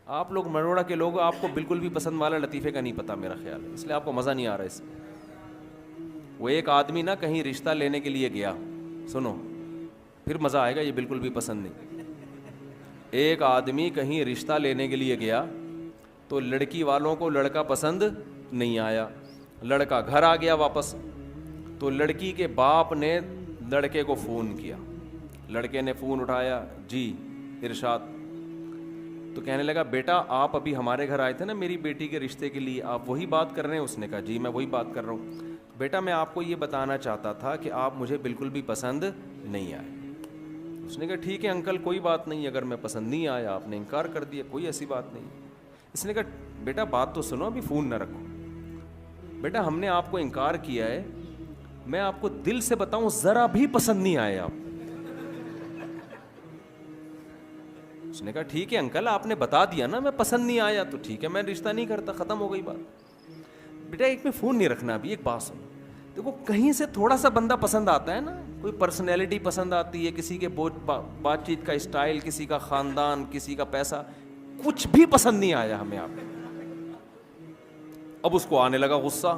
آپ لوگ مروڑا کے لوگ، آپ کو بالکل بھی پسند والا لطیفے کا نہیں پتا میرا خیال ہے، اس لیے آپ کو مزہ نہیں آ رہا اس میں. وہ ایک آدمی نا کہیں رشتہ لینے کے لیے گیا، سنو پھر مزہ آئے گا، یہ بالکل بھی پسند نہیں. ایک آدمی کہیں رشتہ لینے کے لیے گیا تو لڑکی والوں کو لڑکا پسند نہیں آیا. لڑکا گھر آ گیا واپس، تو لڑکی کے باپ نے لڑکے کو فون کیا. لڑکے نے فون اٹھایا، جی ارشاد. تو کہنے لگا بیٹا آپ ابھی ہمارے گھر آئے تھے نا میری بیٹی کے رشتے کے لیے، آپ وہی بات کر رہے ہیں؟ اس نے کہا جی میں وہی بات کر رہا ہوں. بیٹا میں آپ کو یہ بتانا چاہتا تھا کہ آپ مجھے بالکل بھی پسند نہیں آئے. اس نے کہا ٹھیک ہے انکل کوئی بات نہیں، اگر میں پسند نہیں آیا، آپ نے انکار کر دیا، کوئی ایسی بات نہیں. اس نے کہا بیٹا بات تو سنو، ابھی فون نہ رکھو. بیٹا ہم نے آپ کو انکار کیا ہے، میں آپ کو دل سے بتاؤں ذرا بھی پسند نہیں آئے آپ. اس نے کہا ٹھیک ہے انکل آپ نے بتا دیا نا میں پسند نہیں آیا تو ٹھیک ہے میں رشتہ نہیں کرتا، ختم ہو گئی بات. بیٹا ایک میں فون نہیں رکھنا، ابھی ایک بات سنو. دیکھو کہیں سے تھوڑا سا بندہ پسند آتا ہے نا، کوئی پرسنالٹی پسند آتی ہے، کسی کے بات چیت کا اسٹائل، کسی کا خاندان، کسی کا پیسہ، کچھ بھی پسند نہیں آیا ہمیں آپ. اب اس کو آنے لگا غصہ،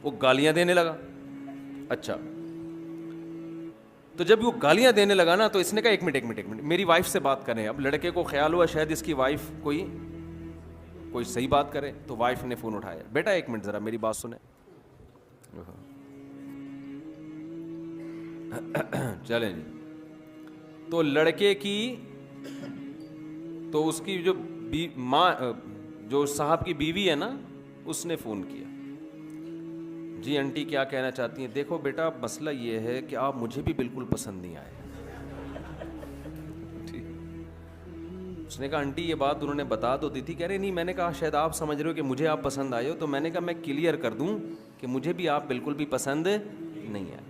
وہ گالیاں دینے لگا. اچھا تو جب وہ گالیاں دینے لگا نا تو اس نے کہا ایک منٹ میری وائف سے بات کریں. اب لڑکے کو خیال ہوا شاید اس کی وائف کوئی صحیح بات کرے، تو وائف نے فون اٹھایا. بیٹا ایک منٹ ذرا میری بات سنیں. چلیں جی. تو لڑکے کی تو اس کی جو ماں، جو صاحب کی بیوی ہے نا، اس نے فون کیا. جی انٹی کیا کہنا چاہتی ہیں؟ دیکھو بیٹا مسئلہ یہ ہے کہ آپ مجھے بھی بالکل پسند نہیں آئے. اس نے کہا آنٹی یہ بات انہوں نے بتا تو دی تھی. کہہ رہے نہیں، میں نے کہا شاید آپ سمجھ رہے ہو کہ مجھے آپ پسند آئے ہو، تو میں نے کہا میں کلیئر کر دوں کہ مجھے بھی آپ بالکل بھی پسند نہیں آئے.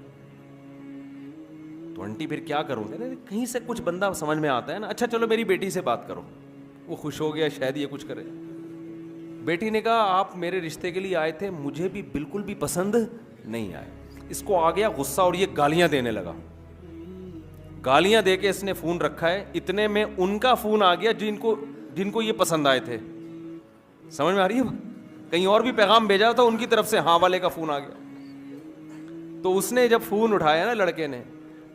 تو آنٹی پھر کیا کروں؟ کہہ رہے کہیں سے کچھ بندہ سمجھ میں آتا ہے نا. اچھا چلو میری بیٹی سے بات کرو. وہ خوش ہو گیا شاید یہ کچھ کرے. بیٹی نے کہا آپ میرے رشتے کے لیے آئے تھے، مجھے بھی بالکل بھی پسند نہیں آئے. اس کو آ گیا غصہ اور یہ گالیاں دینے لگا. گالیاں دے کے اس نے فون رکھا ہے. اتنے میں ان کا فون آ گیا جن کو یہ پسند آئے تھے. سمجھ میں آ رہی ہے؟ کہیں اور بھی پیغام بھیجا تھا ان کی طرف سے، ہاں والے کا فون آ گیا. تو اس نے جب فون اٹھایا نا لڑکے نے،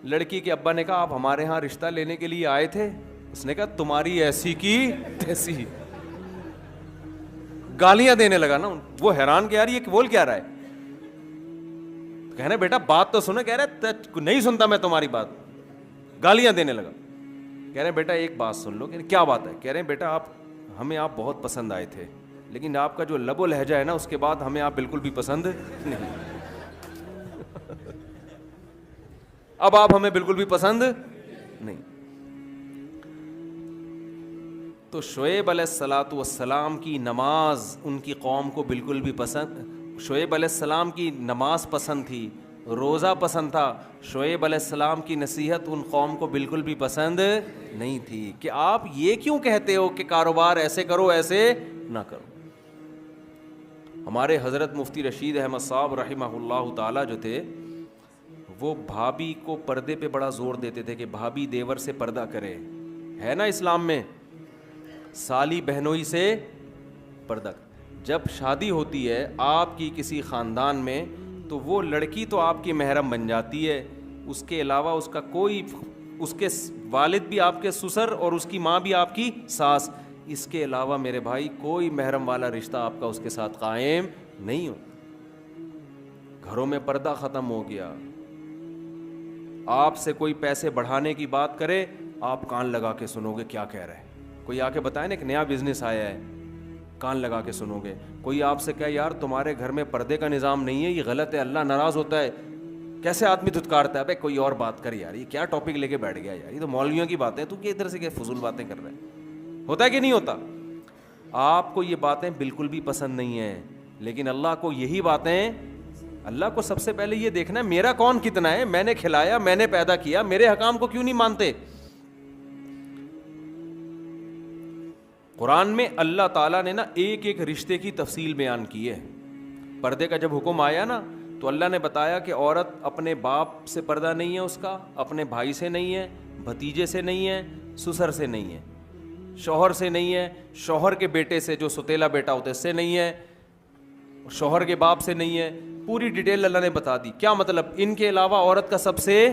لڑکی کے ابا نے کہا آپ ہمارے ہاں رشتہ لینے کے لیے آئے تھے؟ اس نے کہا تمہاری ایسی کی تیسی. گالیاں دینے لگا نا. وہ حیران کہ یار یہ بول کیا رہا ہے. کہنا بیٹا بات تو سنو. کہہ رہے نہیں سنتا میں تمہاری بات. گالیاں دینے لگا. کہہ رہے بیٹا ایک بات سن لو. کیا بات ہے؟ کہہ رہے بیٹا ہمیں آپ بہت پسند آئے تھے، لیکن آپ کا جو لب و لہجہ ہے نا اس کے بعد ہمیں آپ بالکل بھی پسند نہیں. اب آپ ہمیں بالکل بھی پسند نہیں. تو شعیب علیہ الصلاۃ والسلام کی نماز ان کی قوم کو بالکل بھی پسند، شعیب علیہ السلام کی نماز پسند تھی، روزہ پسند تھا. شعیب علیہ السلام کی نصیحت ان قوم کو بالکل بھی پسند نہیں تھی کہ آپ یہ کیوں کہتے ہو کہ کاروبار ایسے کرو ایسے نہ کرو. ہمارے حضرت مفتی رشید احمد صاحب رحمہ اللہ تعالی جو تھے، وہ بھابھی کو پردے پہ بڑا زور دیتے تھے کہ بھابھی دیور سے پردہ کرے. ہے نا اسلام میں سالی بہنوئی سے پردہ. جب شادی ہوتی ہے آپ کی کسی خاندان میں تو وہ لڑکی تو آپ کی محرم بن جاتی ہے، اس کے علاوہ اس کا کوئی، اس کے والد بھی آپ کے سسر اور اس کی ماں بھی آپ کی ساس، اس کے علاوہ میرے بھائی کوئی محرم والا رشتہ آپ کا اس کے ساتھ قائم نہیں ہو. گھروں میں پردہ ختم ہو گیا. آپ سے کوئی پیسے بڑھانے کی بات کرے آپ کان لگا کے سنو گے کیا کہہ رہے ہیں. کوئی آ کے بتائے نا ایک نیا بزنس آیا ہے، کان لگا کے سنو گے. کوئی آپ سے کہے یار تمہارے گھر میں پردے کا نظام نہیں ہے، یہ غلط ہے، اللہ ناراض ہوتا ہے، کیسے آدمی دھتکارتا ہے. بھائی کوئی اور بات کر یار، یہ کیا ٹاپک لے کے بیٹھ گیا یار، یہ تو مولویوں کی باتیں، تو ادھر سے کیا فضول باتیں کر رہے ہیں. ہوتا ہے کہ نہیں ہوتا؟ آپ کو یہ باتیں بالکل بھی پسند نہیں ہیں، لیکن اللہ کو یہی باتیں، اللہ کو سب سے پہلے یہ دیکھنا ہے میرا کون کتنا ہے، میں نے کھلایا، میں نے پیدا کیا، میرے حکام کو کیوں نہیں مانتے. قرآن میں اللہ تعالیٰ نے نا ایک ایک رشتے کی تفصیل بیان کی ہے. پردے کا جب حکم آیا نا تو اللہ نے بتایا کہ عورت اپنے باپ سے پردہ نہیں ہے، اس کا اپنے بھائی سے نہیں ہے، بھتیجے سے نہیں ہے، سسر سے نہیں ہے. شوہر سے نہیں ہے, شوہر کے بیٹے سے جو ستیلا بیٹا ہوتا ہے اس سے نہیں ہے, شوہر کے باپ سے نہیں ہے. پوری ڈیٹیل اللہ نے بتا دی. کیا مطلب؟ ان کے علاوہ عورت کا سب سے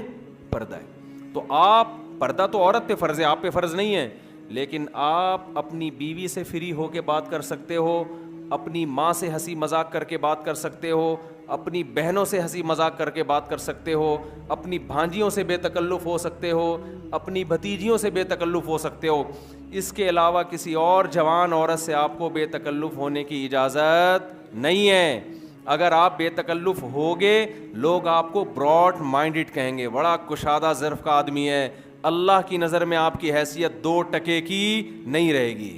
پردہ ہے. تو آپ پردہ تو عورت پہ فرض ہے, آپ پہ فرض نہیں ہے, لیکن آپ اپنی بیوی سے فری ہو کے بات کر سکتے ہو, اپنی ماں سے ہنسی مذاق کر کے بات کر سکتے ہو, اپنی بہنوں سے ہنسی مذاق کر کے بات کر سکتے ہو, اپنی بھانجیوں سے بے تکلف ہو سکتے ہو, اپنی بھتیجیوں سے بے تکلف ہو سکتے ہو. اس کے علاوہ کسی اور جوان عورت سے آپ کو بے تکلف ہونے کی اجازت نہیں ہے. اگر آپ بے تکلف ہوگے لوگ آپ کو براڈ مائنڈڈ کہیں گے, بڑا کشادہ ظرف کا آدمی ہے, اللہ کی نظر میں آپ کی حیثیت 2% کی نہیں رہے گی.